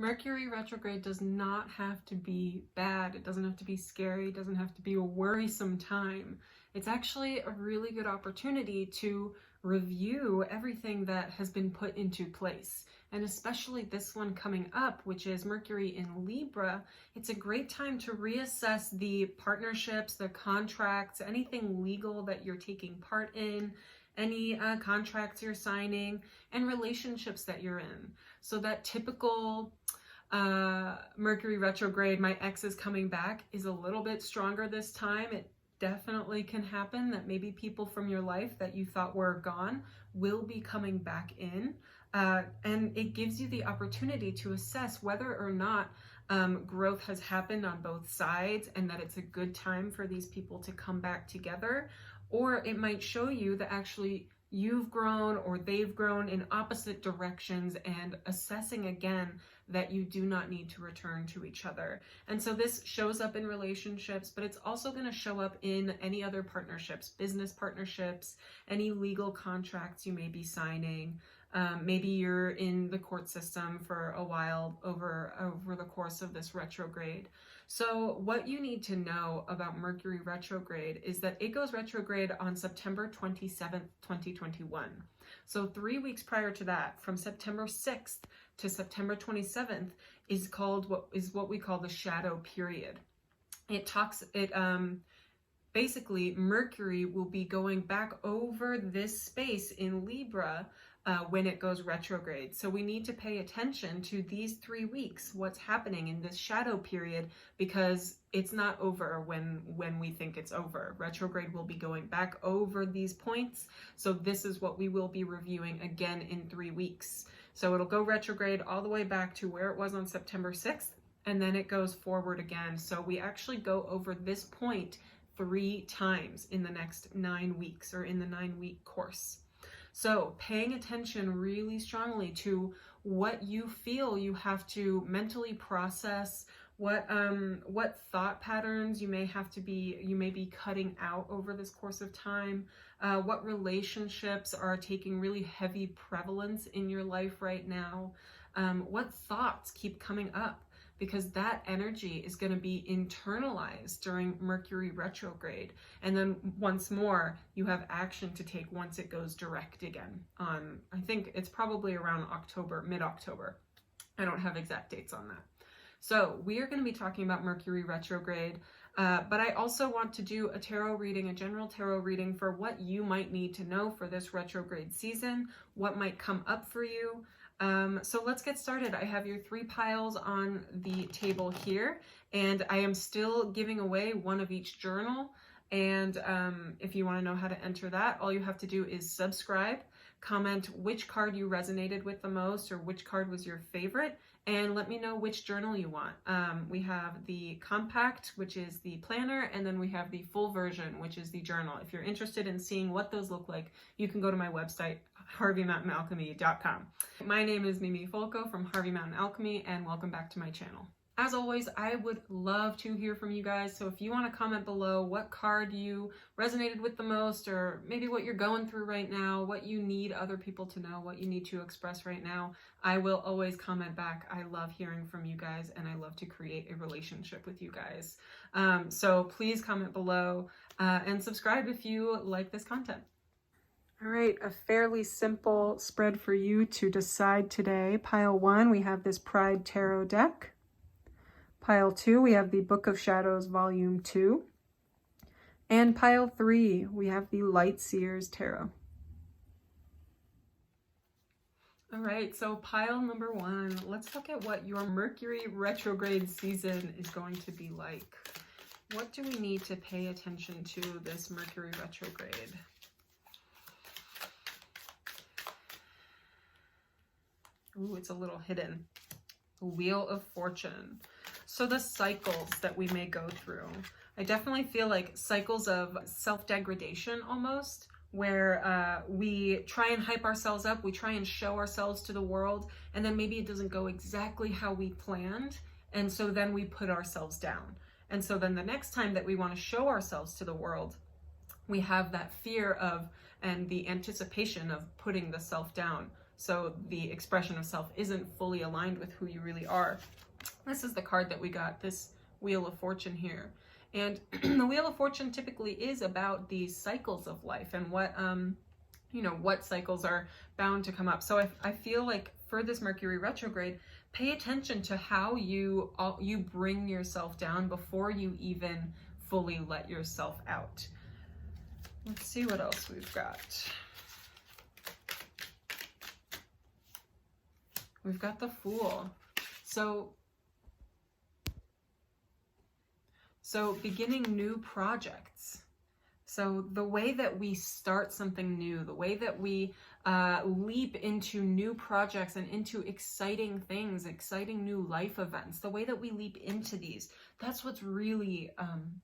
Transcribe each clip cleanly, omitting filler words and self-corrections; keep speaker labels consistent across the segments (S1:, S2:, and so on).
S1: Mercury retrograde does not have to be bad. It doesn't have to be scary. It doesn't have to be a worrisome time. It's actually a really good opportunity to review everything that has been put into place. And especially this one coming up, which is Mercury in Libra, it's a great time to reassess the partnerships, the contracts, anything legal that you're taking part in, any contracts you're signing, and relationships that you're in. So that typical Mercury retrograde, my ex is coming back, is a little bit stronger this time. It definitely can happen that maybe people from your life that you thought were gone will be coming back in. And it gives you the opportunity to assess whether or not growth has happened on both sides and that it's a good time for these people to come back together. Or it might show you that actually you've grown or they've grown in opposite directions, and assessing again that you do not need to return to each other. And so this shows up in relationships, but it's also going to show up in any other partnerships, business partnerships, any legal contracts you may be signing. Maybe you're in the court system for a while over the course of this retrograde. So what you need to know about Mercury retrograde is that it goes retrograde on September 27th, 2021. So 3 weeks prior to that, from September 6th to September 27th, is what we call the shadow period. Basically Mercury will be going back over this space in Libra when it goes retrograde. So we need to pay attention to these 3 weeks, what's happening in this shadow period, because it's not over when we think it's over. Retrograde will be going back over these points. So this is what we will be reviewing again in 3 weeks. So it'll go retrograde all the way back to where it was on September 6th, and then it goes forward again. So we actually go over this point 3 times in the next 9 weeks, or in the 9-week course. So paying attention really strongly to what you feel you have to mentally process, what thought patterns you may be cutting out over this course of time, what relationships are taking really heavy prevalence in your life right now, what thoughts keep coming up, because that energy is going to be internalized during Mercury retrograde. And then once more, you have action to take once it goes direct again on, I think it's probably around October, mid-October. I don't have exact dates on that. So we are going to be talking about Mercury retrograde, but I also want to do a tarot reading, a general tarot reading for what you might need to know for this retrograde season, what might come up for you. So let's get started. I have your 3 piles on the table here, and I am still giving away one of each journal. And if you want to know how to enter that, all you have to do is subscribe, comment which card you resonated with the most, or which card was your favorite, and let me know which journal you want. We have the compact, which is the planner, and then we have the full version, which is the journal. If you're interested in seeing what those look like, you can go to my website, harveymountainalchemy.com. My name is Mimi Folco from Harvey Mountain Alchemy, and welcome back to my channel. As always, I would love to hear from you guys. So if you want to comment below what card you resonated with the most, or maybe what you're going through right now, what you need other people to know, what you need to express right now, I will always comment back. I love hearing from you guys, and I love to create a relationship with you guys. So please comment below and subscribe if you like this content. All right, a fairly simple spread for you to decide today. Pile 1, we have this Pride Tarot deck. Pile 2, we have the Book of Shadows, Volume 2. And pile 3, we have the Light Seers Tarot. All right, so pile number 1, let's look at what your Mercury retrograde season is going to be like. What do we need to pay attention to this Mercury retrograde? Ooh, it's a little hidden. Wheel of Fortune. So the cycles that we may go through. I definitely feel like cycles of self-degradation almost, where we try and hype ourselves up, we try and show ourselves to the world, and then maybe it doesn't go exactly how we planned, and so then we put ourselves down. And so then the next time that we want to show ourselves to the world, we have that fear of and the anticipation of putting the self down. So the expression of self isn't fully aligned with who you really are. This is the card that we got, this Wheel of Fortune here. And the Wheel of Fortune typically is about these cycles of life and what, you know, what cycles are bound to come up. So I feel like for this Mercury retrograde, pay attention to how you bring yourself down before you even fully let yourself out. Let's see what else we've got. We've got the Fool. So beginning new projects. So the way that we start something new, the way that we leap into new projects and into exciting things, exciting new life events, the way that we leap into these, that's what's really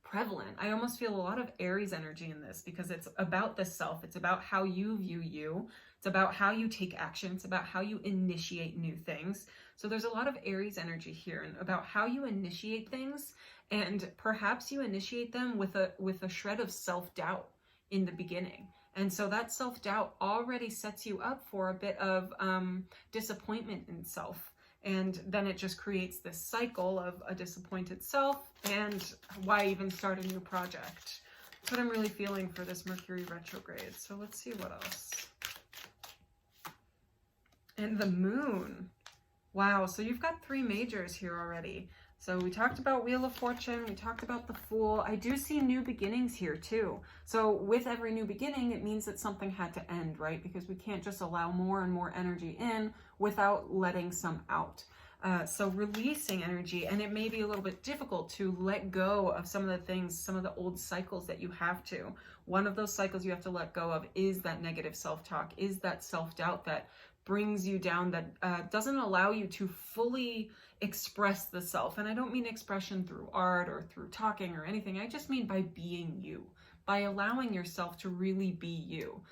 S1: prevalent. I almost feel a lot of Aries energy in this because it's about the self. It's about how you view you. It's about how you take action. It's about how you initiate new things. So there's a lot of Aries energy here and about how you initiate things. And perhaps you initiate them with a shred of self-doubt in the beginning. And so that self-doubt already sets you up for a bit of disappointment in self. And then it just creates this cycle of a disappointed self, and why even start a new project? That's what I'm really feeling for this Mercury retrograde. So let's see what else. And the Moon. Wow, so you've got 3 majors here already. So we talked about Wheel of Fortune, we talked about the Fool. I do see new beginnings here too. So with every new beginning, it means that something had to end, right? Because we can't just allow more and more energy in without letting some out. So releasing energy, and it may be a little bit difficult to let go of some of the things, some of the old cycles that you have to. One of those cycles you have to let go of is that negative self-talk, is that self-doubt that brings you down, that doesn't allow you to fully express the self. And I don't mean expression through art or through talking or anything. I just mean by being you, by allowing yourself to really be you.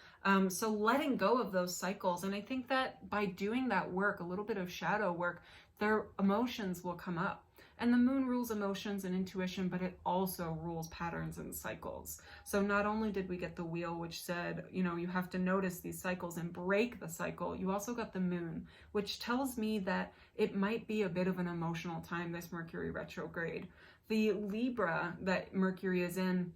S1: So letting go of those cycles. And I think that by doing that work, a little bit of shadow work, their emotions will come up. And the Moon rules emotions and intuition, but it also rules patterns and cycles. So not only did we get the Wheel, which said, you know, you have to notice these cycles and break the cycle, you also got the Moon, which tells me that it might be a bit of an emotional time, this Mercury retrograde. The Libra that Mercury is in,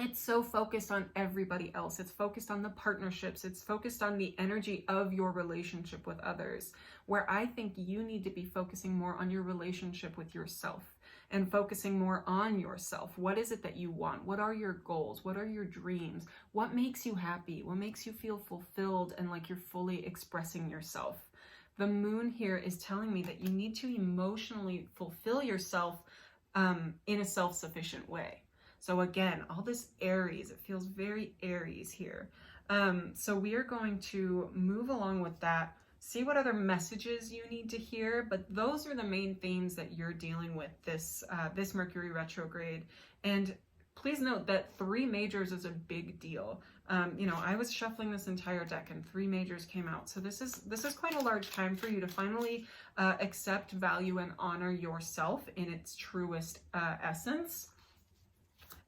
S1: it's so focused on everybody else. It's focused on the partnerships. It's focused on the energy of your relationship with others, where I think you need to be focusing more on your relationship with yourself and focusing more on yourself. What is it that you want? What are your goals? What are your dreams? What makes you happy? What makes you feel fulfilled and like you're fully expressing yourself? The Moon here is telling me that you need to emotionally fulfill yourself in a self-sufficient way. So again, all this Aries, it feels very Aries here. So we are going to move along with that, see what other messages you need to hear, but those are the main themes that you're dealing with this Mercury retrograde. And please note that 3 majors is a big deal. You know, I was shuffling this entire deck and 3 majors came out. So this is quite a large time for you to finally accept, value, and honor yourself in its truest essence.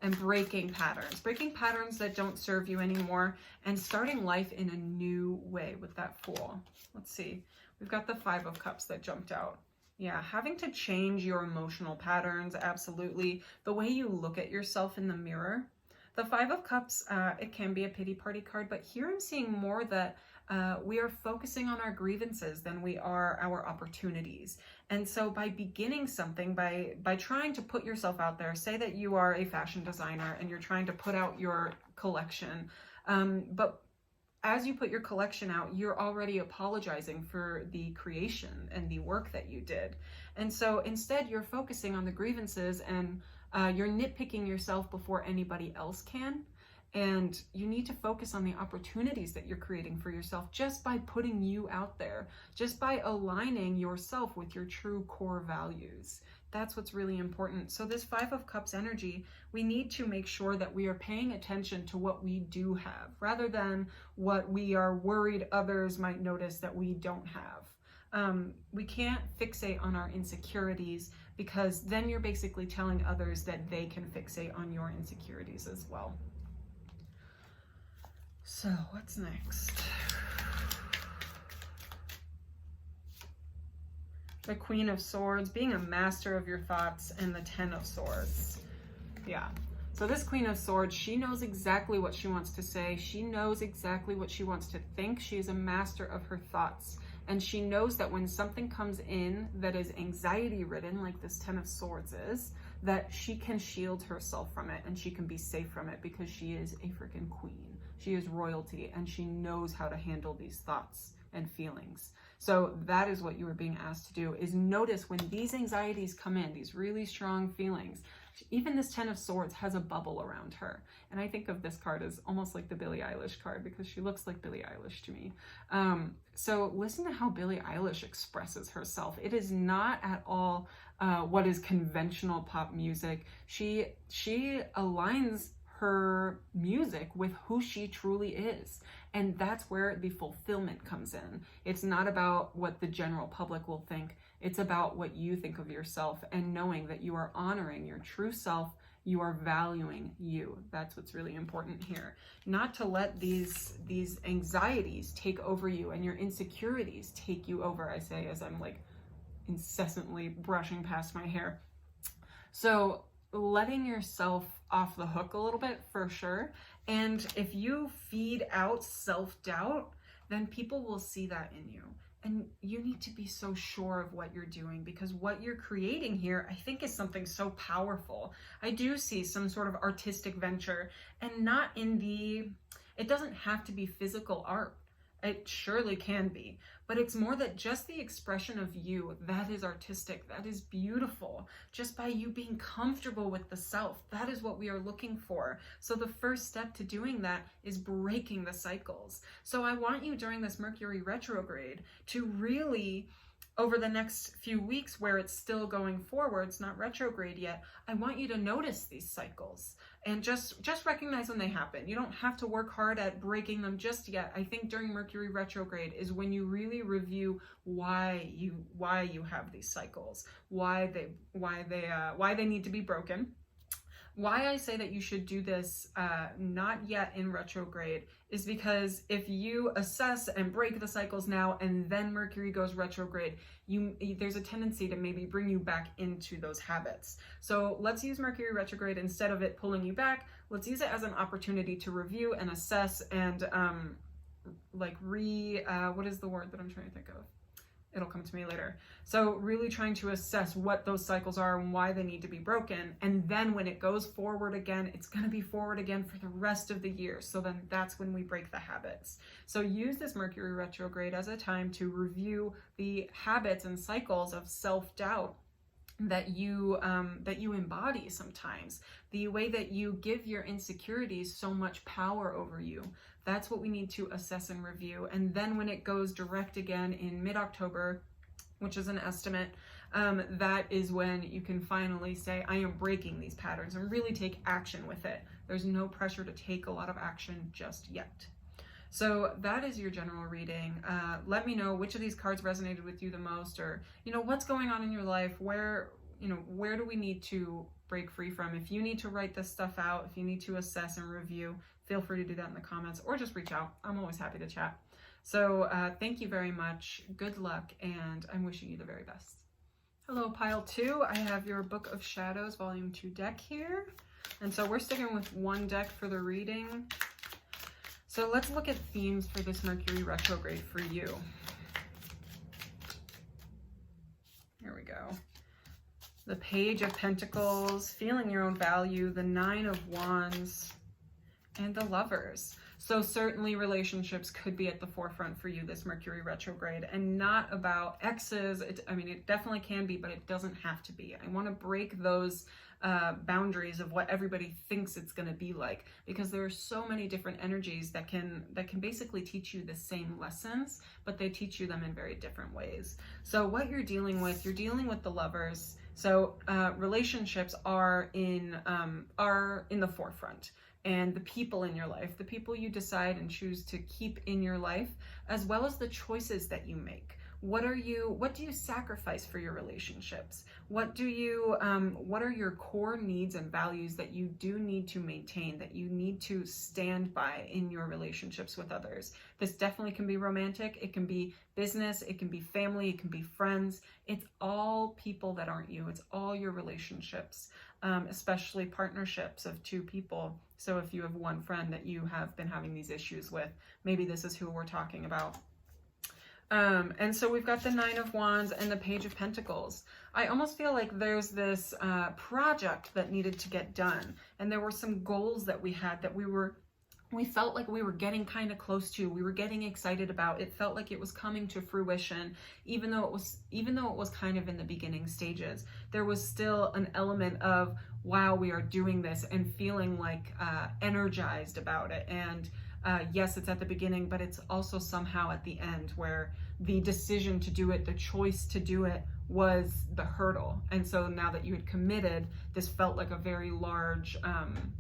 S1: And breaking patterns that don't serve you anymore, and starting life in a new way with that Fool. Let's see, we've got the 5 of Cups that jumped out. Yeah, having to change your emotional patterns, absolutely. The way you look at yourself in the mirror. The 5 of Cups, it can be a pity party card, but here I'm seeing more that we are focusing on our grievances than we are our opportunities. And so by beginning something, by trying to put yourself out there, say that you are a fashion designer and you're trying to put out your collection, but as you put your collection out, you're already apologizing for the creation and the work that you did. And so instead you're focusing on the grievances and you're nitpicking yourself before anybody else can. And you need to focus on the opportunities that you're creating for yourself just by putting you out there, just by aligning yourself with your true core values. That's what's really important. So this 5 of Cups energy, we need to make sure that we are paying attention to what we do have, rather than what we are worried others might notice that we don't have. We can't fixate on our insecurities, because then you're basically telling others that they can fixate on your insecurities as well. So what's next? the Queen of Swords, being a master of your thoughts, and the Ten of Swords. Yeah. So this Queen of Swords, she knows exactly what she wants to say. She knows exactly what she wants to think. She is a master of her thoughts. And she knows that when something comes in that is anxiety ridden, like this Ten of Swords is, that she can shield herself from it and she can be safe from it because she is a freaking queen. She is royalty and she knows how to handle these thoughts and feelings. So that is what you are being asked to do, is notice when these anxieties come in, these really strong feelings. Even this Ten of Swords has a bubble around her. And I think of this card as almost like the Billie Eilish card because she looks like Billie Eilish to me. So listen to how Billie Eilish expresses herself. It is not at all what is conventional pop music. She aligns her music with who she truly is. And that's where the fulfillment comes in. It's not about what the general public will think. It's about what you think of yourself and knowing that you are honoring your true self. You are valuing you. That's what's really important here. Not to let these anxieties take over you and your insecurities take you over, I say, as I'm like incessantly brushing past my hair. So letting yourself off the hook a little bit for sure. And if you feed out self-doubt, then people will see that in you. And you need to be so sure of what you're doing, because what you're creating here, I think, is something so powerful. I do see some sort of artistic venture, and not in the, it doesn't have to be physical art. It surely can be, but it's more that just the expression of you, that is artistic, that is beautiful. Just by you being comfortable with the self, that is what we are looking for. So the first step to doing that is breaking the cycles. So I want you during this Mercury retrograde to really, over the next few weeks where it's still going forward, it's not retrograde yet, I want you to notice these cycles and just recognize when they happen. You don't have to work hard at breaking them just yet. I think during Mercury retrograde is when you really review why you have these cycles, why they need to be broken. Why I say that you should do this not yet in retrograde is because if you assess and break the cycles now and then Mercury goes retrograde, there's a tendency to maybe bring you back into those habits. So let's use Mercury retrograde instead of it pulling you back. Let's use it as an opportunity to review and assess and what is the word that I'm trying to think of? It'll come to me later. So really trying to assess what those cycles are and why they need to be broken. And then when it goes forward again, it's going to be forward again for the rest of the year. So then that's when we break the habits. So use this Mercury retrograde as a time to review the habits and cycles of self-doubt that you embody sometimes. The way that you give your insecurities so much power over you. That's what we need to assess and review. And then when it goes direct again in mid-October, which is an estimate, that is when you can finally say, I am breaking these patterns, and really take action with it. There's no pressure to take a lot of action just yet. So that is your general reading. Let me know which of these cards resonated with you the most, or what's going on in your life. Where do we need to break free from? If you need to write this stuff out, if you need to assess and review, feel free to do that in the comments or just reach out. I'm always happy to chat. So thank you very much. Good luck, and I'm wishing you the very best. Hello, pile 2. I have your Book of Shadows Volume 2 deck here. And so we're sticking with one deck for the reading. So let's look at themes for this Mercury retrograde for you. Here we go. The Page of Pentacles, feeling your own value, the Nine of Wands, and the Lovers. So certainly relationships could be at the forefront for you this Mercury retrograde, and not about exes. It definitely can be, but it doesn't have to be. I want to break those boundaries of what everybody thinks it's going to be like, because there are so many different energies that can basically teach you the same lessons, but they teach you them in very different ways. So what you're dealing with the Lovers. So relationships are in the forefront, and the people in your life, the people you decide and choose to keep in your life, as well as the choices that you make. What do you sacrifice for your relationships? What are your core needs and values that you do need to maintain, that you need to stand by in your relationships with others? This definitely can be romantic. It can be business. It can be family. It can be friends. It's all people that aren't you. It's all your relationships, especially partnerships of two people. So if you have one friend that you have been having these issues with, maybe this is who we're talking about. And so we've got the Nine of Wands and the Page of Pentacles. I almost feel like there's this project that needed to get done. And there were some goals that we had that we felt like we were getting kind of close to, we were getting excited about. It felt like it was coming to fruition, even though it was kind of in the beginning stages. There was still an element of, wow, we are doing this, and feeling like energized about it. And yes, it's at the beginning, but it's also somehow at the end, where the decision to do it, the choice to do it, was the hurdle. And so now that you had committed, this felt like a very large,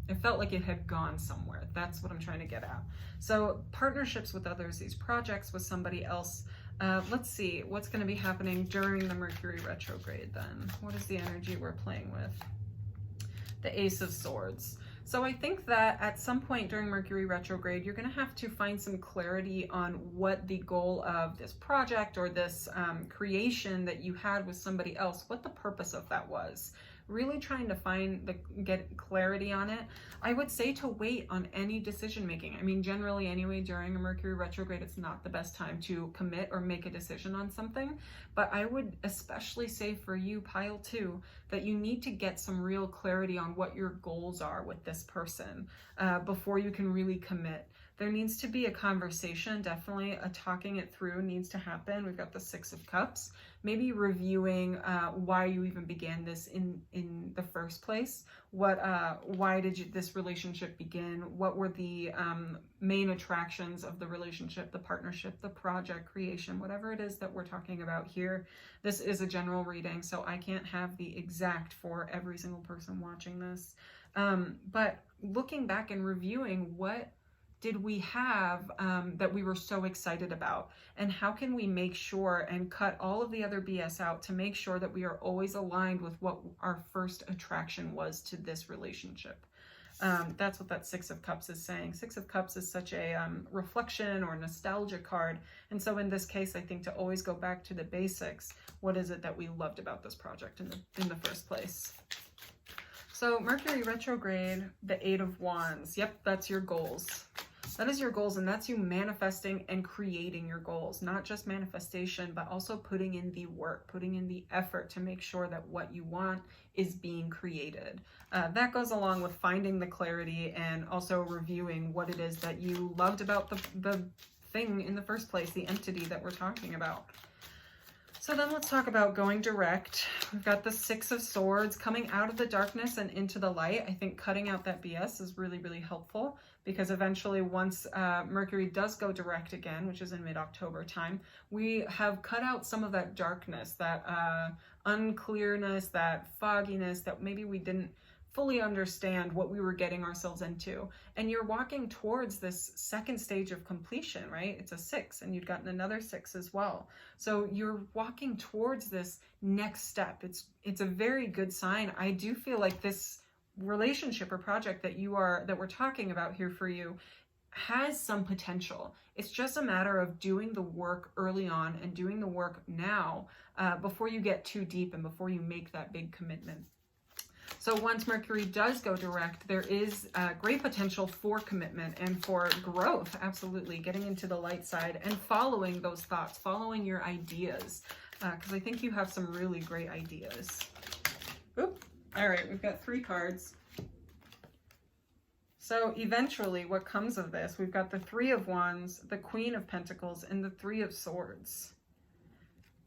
S1: it felt like it had gone somewhere. That's what I'm trying to get at. So partnerships with others, these projects with somebody else. Let's see what's going to be happening during the Mercury retrograde then. What is the energy we're playing with? The Ace of Swords. So I think that at some point during Mercury retrograde, you're going to have to find some clarity on what the goal of this project or this creation that you had with somebody else, what the purpose of that was. Really trying to get clarity on it. I would say to wait on any decision making. I mean, generally anyway, during a Mercury retrograde, it's not the best time to commit or make a decision on something. But I would especially say for you, pile 2, that you need to get some real clarity on what your goals are with this person before you can really commit. There needs to be a conversation, definitely a talking it through needs to happen. We've got the Six of Cups. Maybe reviewing why you even began this in the first place. Why did this relationship begin? What were the main attractions of the relationship, the partnership, the project, creation, whatever it is that we're talking about here. This is a general reading, so I can't have the exact for every single person watching this. But looking back and reviewing, what did we have that we were so excited about? And how can we make sure and cut all of the other BS out to make sure that we are always aligned with what our first attraction was to this relationship? That's what that Six of Cups is saying. Six of Cups is such a reflection or nostalgia card. And so in this case, I think to always go back to the basics. What is it that we loved about this project in the first place? So Mercury retrograde, the Eight of Wands. Yep, that's your goals. That is your goals, and that's you manifesting and creating your goals. Not just manifestation, but also putting in the work, putting in the effort to make sure that what you want is being created. That goes along with finding the clarity and also reviewing what it is that you loved about the thing in the first place, the entity that we're talking about. So then let's talk about going direct. We've got the Six of Swords, coming out of the darkness and into the light. I think cutting out that BS is really, really helpful, because eventually once Mercury does go direct again, which is in mid-October time, we have cut out some of that darkness, that unclearness, that fogginess, that maybe we didn't fully understand what we were getting ourselves into. And you're walking towards this second stage of completion, right? It's a 6, and you've gotten another 6 as well. So you're walking towards this next step. It's a very good sign. I do feel like this relationship or project that we're talking about here for you has some potential. It's just a matter of doing the work early on and doing the work now before you get too deep and before you make that big commitment. So once Mercury does go direct, there is great potential for commitment and for growth, absolutely, getting into the light side and following those thoughts, following your ideas, because I think you have some really great ideas. Oop. All right, we've got 3 cards. So eventually what comes of this, we've got the Three of Wands, the Queen of Pentacles, and the Three of Swords.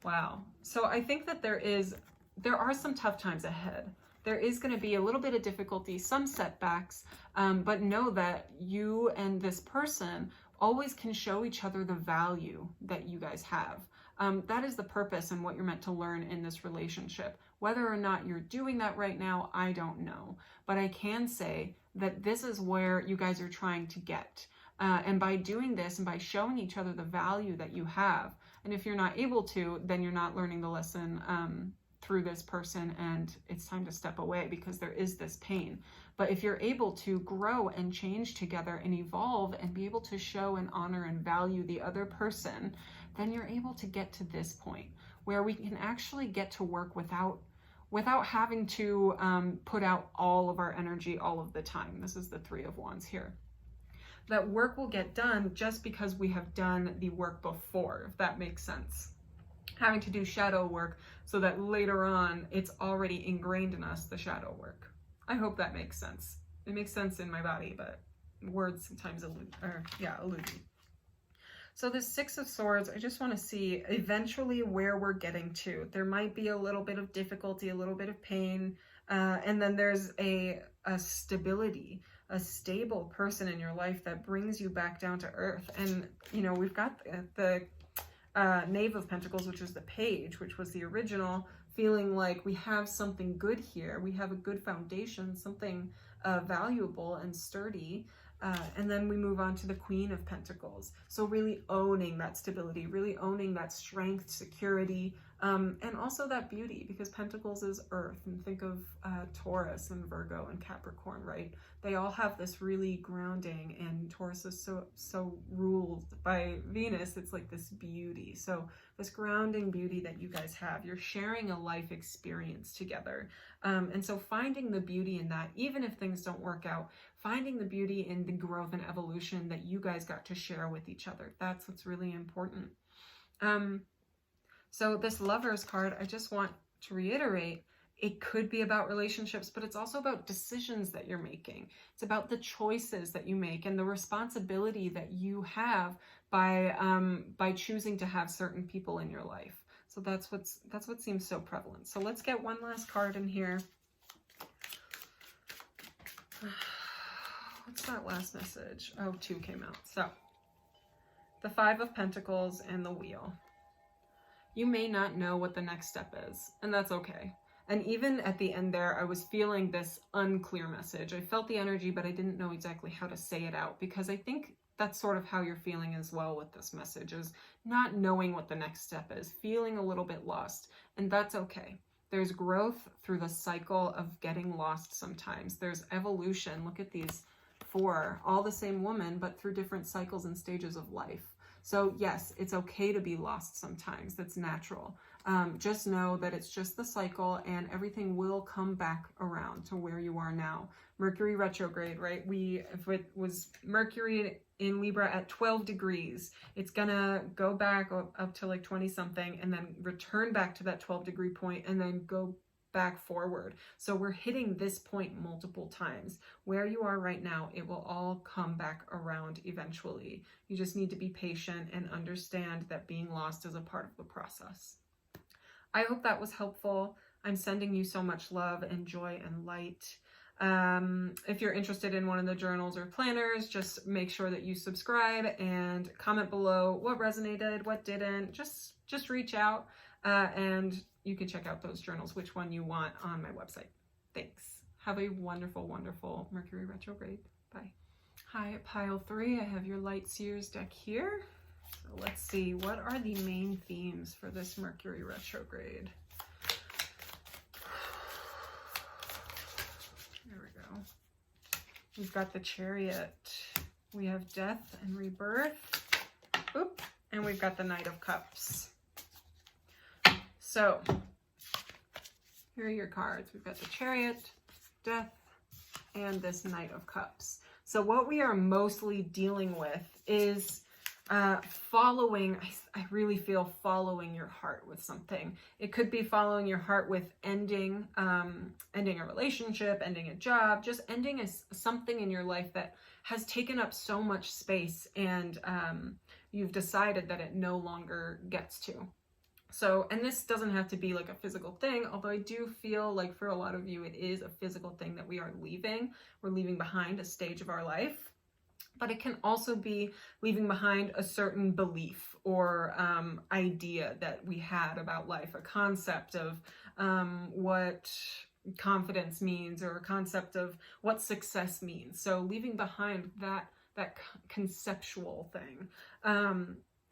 S1: Wow. So I think that there are some tough times ahead. There is going to be a little bit of difficulty, some setbacks, but know that you and this person always can show each other the value that you guys have. That is the purpose and what you're meant to learn in this relationship. Whether or not you're doing that right now, I don't know. But I can say that this is where you guys are trying to get. And by doing this and by showing each other the value that you have, And if you're not able to, then you're not learning the lesson through this person, and it's time to step away because there is this pain. But if you're able to grow and change together and evolve and be able to show and honor and value the other person, then you're able to get to this point where we can actually get to work without having to put out all of our energy all of the time. This is the Three of Wands here. That work will get done just because we have done the work before, if that makes sense. Having to do shadow work so that later on it's already ingrained in us, the shadow work. I hope that makes sense. It makes sense in my body, but words sometimes elude me. So this Six of Swords, I just want to see eventually where we're getting to. There might be a little bit of difficulty, a little bit of pain, and then there's a stability, a stable person in your life that brings you back down to earth. And, you know, we've got the Knave of Pentacles, which is the Page, which was the original, feeling like we have something good here. We have a good foundation, something valuable and sturdy. And then we move on to the Queen of Pentacles. So really owning that stability, really owning that strength, security, and also that beauty, because Pentacles is earth. And think of Taurus and Virgo and Capricorn, right? They all have this really grounding, and Taurus is so ruled by Venus. It's like this beauty. So this grounding beauty that you guys have, you're sharing a life experience together. And so finding the beauty in that, even if things don't work out, finding the beauty in the growth and evolution that you guys got to share with each other. That's what's really important. So this Lovers card, I just want to reiterate, it could be about relationships, but it's also about decisions that you're making. It's about the choices that you make and the responsibility that you have by choosing to have certain people in your life. So that's what seems so prevalent. So let's get one last card in here. What's that last message? Oh, 2 came out. So the Five of Pentacles and the Wheel. You may not know what the next step is, and that's okay. And even at the end there, I was feeling this unclear message. I felt the energy, but I didn't know exactly how to say it out, because I think that's sort of how you're feeling as well with this message, is not knowing what the next step is, feeling a little bit lost, and that's okay. There's growth through the cycle of getting lost sometimes. There's evolution. Look at these 4, all the same woman, but through different cycles and stages of life. So yes, it's okay to be lost sometimes. That's natural. Just know that it's just the cycle, and everything will come back around to where you are now. Mercury retrograde, right? If it was Mercury in Libra at 12 degrees, it's gonna go back up to like 20 something and then return back to that 12-degree point and then go back forward. So we're hitting this point multiple times. Where you are right now, it will all come back around eventually. You just need to be patient and understand that being lost is a part of the process. I hope that was helpful. I'm sending you so much love and joy and light. If you're interested in one of the journals or planners, just make sure that you subscribe and comment below what resonated, what didn't. Just reach out, and you can check out those journals, which one you want, on my website. Thanks. Have a wonderful, wonderful Mercury retrograde. Bye. Hi, pile 3. I have your Light Seers deck here. So let's see, what are the main themes for this Mercury retrograde? There we go. We've got the Chariot. We have Death and Rebirth. Oop. And we've got the Knight of Cups. So here are your cards. We've got the Chariot, Death, and this Knight of Cups. So what we are mostly dealing with is following, I really feel following your heart with something. It could be following your heart with ending a relationship, ending a job, just ending something in your life that has taken up so much space, and you've decided that it no longer gets to. So, and this doesn't have to be like a physical thing, although I do feel like for a lot of you, it is a physical thing that we are leaving. We're leaving behind a stage of our life, but it can also be leaving behind a certain belief or idea that we had about life, a concept of what confidence means, or a concept of what success means. So leaving behind that conceptual thing.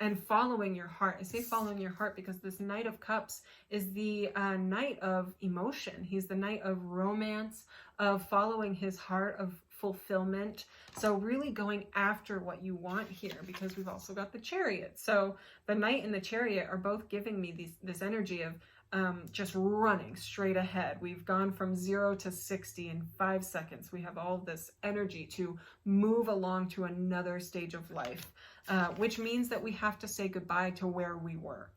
S1: and following your heart. I say following your heart because this Knight of Cups is the Knight of emotion. He's the Knight of romance, of following his heart, of fulfillment. So really going after what you want here, because we've also got the Chariot. So the Knight and the Chariot are both giving me this energy of just running straight ahead. We've gone from 0 to 60 in 5 seconds. We have all this energy to move along to another stage of life, which means that we have to say goodbye to where we were.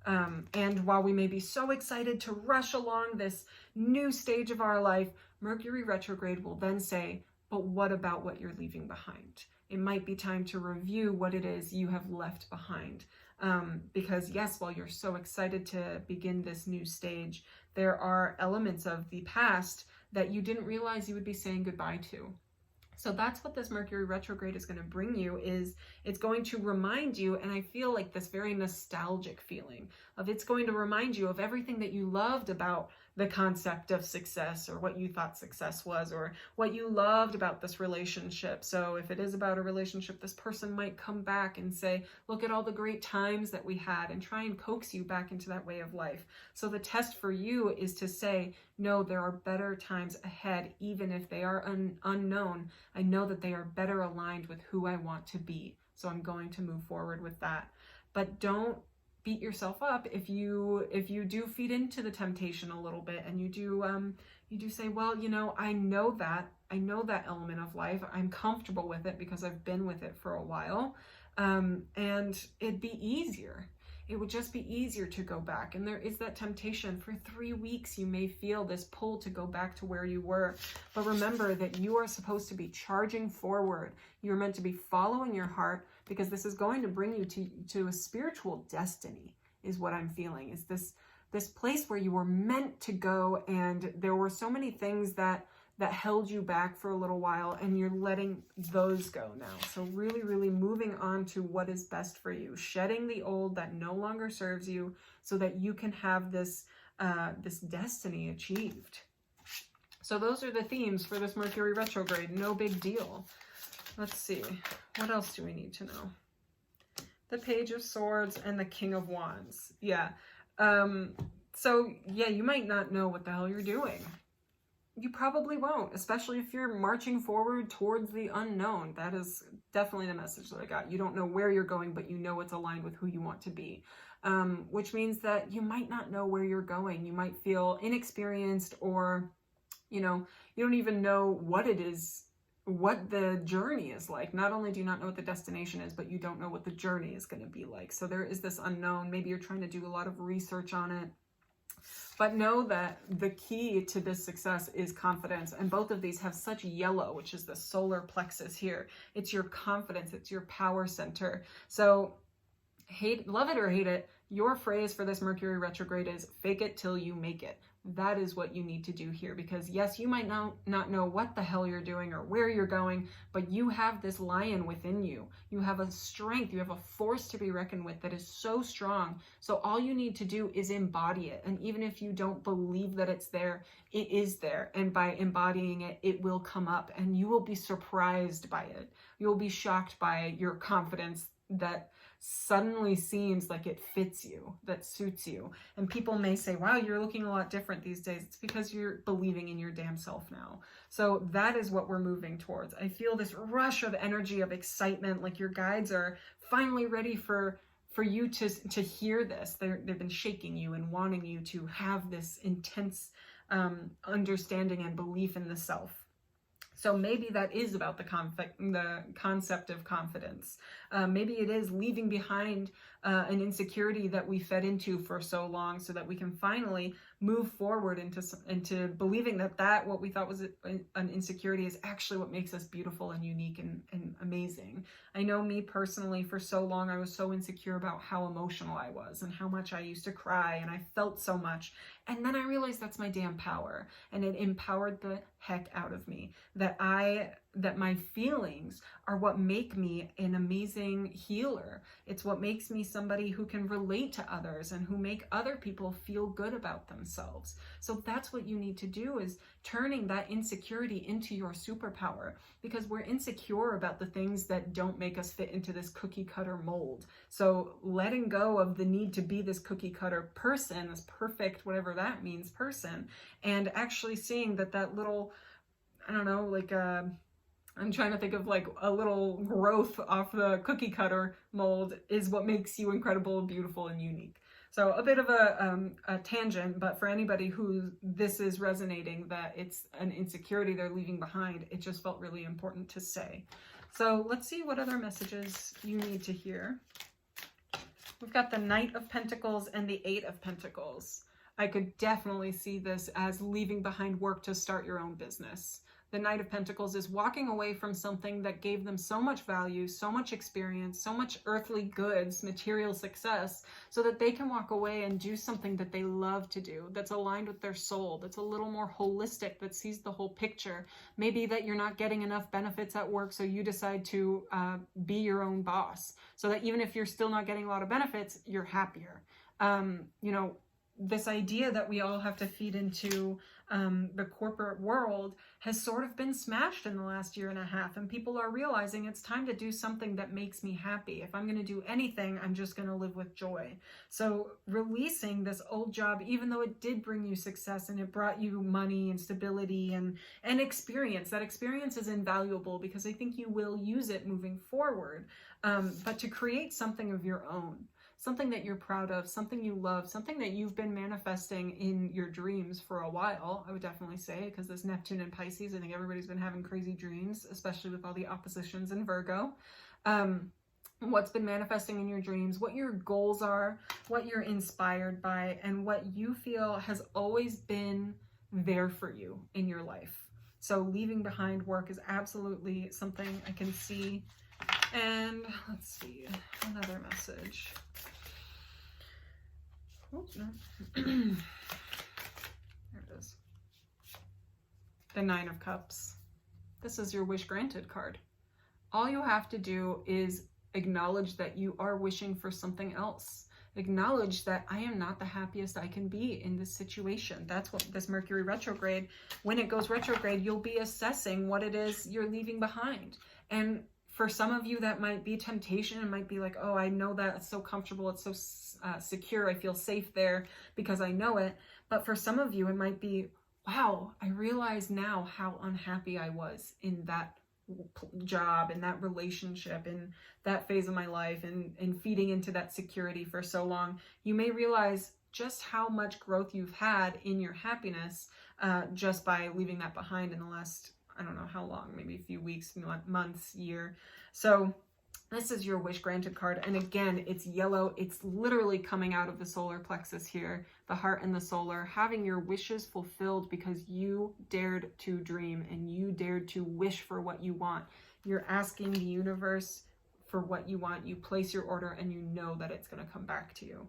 S1: And while we may be so excited to rush along this new stage of our life, Mercury retrograde will then say, but what about what you're leaving behind? It might be time to review what it is you have left behind. Because yes, while you're so excited to begin this new stage, there are elements of the past that you didn't realize you would be saying goodbye to. So that's what this Mercury retrograde is going to bring you, is it's going to remind you, and I feel like this very nostalgic feeling of, it's going to remind you of everything that you loved about the concept of success, or what you thought success was, or what you loved about this relationship. So if it is about a relationship, this person might come back and say, look at all the great times that we had, and try and coax you back into that way of life. So the test for you is to say, no, there are better times ahead, even if they are unknown. I know that they are better aligned with who I want to be. So I'm going to move forward with that. But don't beat yourself up if you do feed into the temptation a little bit, and you do say, well, you know, I know that element of life. I'm comfortable with it because I've been with it for a while, and it'd be easier. It would just be easier to go back. And there is that temptation. For 3 weeks, you may feel this pull to go back to where you were. But remember that you are supposed to be charging forward. You're meant to be following your heart, because this is going to bring you to a spiritual destiny, is what I'm feeling. Is this place where you were meant to go, and there were so many things that held you back for a little while, and you're letting those go now. So really, really moving on to what is best for you, shedding the old that no longer serves you, so that you can have this destiny achieved. So those are the themes for this Mercury retrograde. No big deal. Let's see. What else do we need to know? The Page of Swords and the King of Wands. Yeah. So yeah, you might not know what the hell you're doing. You probably won't, especially if you're marching forward towards the unknown. That is definitely the message that I got. You don't know where you're going, but you know it's aligned with who you want to be, which means that you might not know where you're going. You might feel inexperienced, or, you know, you don't even know what it is, what the journey is like. Not only do you not know what the destination is, but you don't know what the journey is going to be like. So there is this unknown. Maybe you're trying to do a lot of research on it. But know that the key to this success is confidence. And both of these have such yellow, which is the solar plexus here. It's your confidence. It's your power center. So love it or hate it, your phrase for this Mercury retrograde is fake it till you make it. That is what you need to do here, because yes, you might not know what the hell you're doing or where you're going, but you have this lion within you. You have a strength, you have a force to be reckoned with that is so strong. So all you need to do is embody it. And even if you don't believe that it's there, it is there. And by embodying it, it will come up, and you will be surprised by it. You'll be shocked by your confidence that suddenly seems like it fits you, that suits you. And people may say, wow, you're looking a lot different these days. It's because you're believing in your damn self now. So that is what we're moving towards. I feel this rush of energy, of excitement, like your guides are finally ready for you to hear this. They've been shaking you and wanting you to have this intense understanding and belief in the self. So maybe that is about the concept of confidence. Maybe it is leaving behind an insecurity that we fed into for so long, so that we can finally move forward into believing that what we thought was an insecurity is actually what makes us beautiful and unique and amazing. I know me personally, for so long, I was so insecure about how emotional I was and how much I used to cry, and I felt so much. And then I realized that's my damn power, and it empowered the heck out of me, that I that my feelings are what make me an amazing healer. It's what makes me somebody who can relate to others and who make other people feel good about themselves. So that's what you need to do, is turning that insecurity into your superpower, because we're insecure about the things that don't make us fit into this cookie cutter mold. So letting go of the need to be this cookie cutter person, this perfect, whatever that means, person, and actually seeing that little, I don't know, like I'm trying to think of like a little growth off the cookie cutter mold is what makes you incredible, beautiful, and unique. So a bit of a tangent, but for anybody who this is resonating, that it's an insecurity they're leaving behind, it just felt really important to say. So let's see what other messages you need to hear. We've got the Knight of Pentacles and the Eight of Pentacles. I could definitely see this as leaving behind work to start your own business. The Knight of Pentacles is walking away from something that gave them so much value, so much experience, so much earthly goods, material success, so that they can walk away and do something that they love to do, that's aligned with their soul, that's a little more holistic, that sees the whole picture. Maybe that you're not getting enough benefits at work, so you decide to be your own boss, so that even if you're still not getting a lot of benefits, you're happier. You know, this idea that we all have to feed into the corporate world has sort of been smashed in the last year and a half, and people are realizing it's time to do something that makes me happy. If I'm going to do anything, I'm just going to live with joy. So releasing this old job, even though it did bring you success and it brought you money and stability and experience, that experience is invaluable because I think you will use it moving forward, but to create something of your own. Something that you're proud of, something you love, something that you've been manifesting in your dreams for a while, I would definitely say, because this Neptune and Pisces, I think everybody's been having crazy dreams, especially with all the oppositions in Virgo. What's been manifesting in your dreams, what your goals are, what you're inspired by, and what you feel has always been there for you in your life. So leaving behind work is absolutely something I can see. And let's see, another message. Oh, no. There it is. The Nine of Cups. This is your wish granted card. All you have to do is acknowledge that you are wishing for something else. Acknowledge that I am not the happiest I can be in this situation. That's what this Mercury retrograde, when it goes retrograde, you'll be assessing what it is you're leaving behind. And for some of you, that might be temptation. It might be like, oh, I know that it's so comfortable. It's so secure. I feel safe there because I know it. But for some of you, it might be, wow, I realize now how unhappy I was in that job, in that relationship, in that phase of my life, and feeding into that security for so long. You may realize just how much growth you've had in your happiness just by leaving that behind in the last, I don't know how long, maybe a few weeks, months, year. So this is your wish granted card. And again, it's yellow. It's literally coming out of the solar plexus here, the heart and the solar, having your wishes fulfilled because you dared to dream and you dared to wish for what you want. You're asking the universe for what you want. You place your order and you know that it's going to come back to you.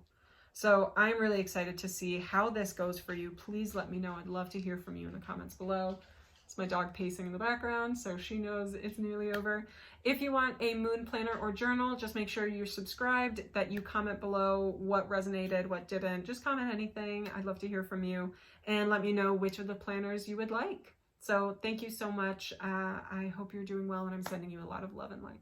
S1: So I'm really excited to see how this goes for you. Please let me know. I'd love to hear from you in the comments below. It's my dog pacing in the background, so she knows it's nearly over. If you want a moon planner or journal, just make sure you're subscribed, that you comment below what resonated, what didn't. Just comment anything. I'd love to hear from you, and let me know which of the planners you would like. So thank you so much. I hope you're doing well, and I'm sending you a lot of love and light.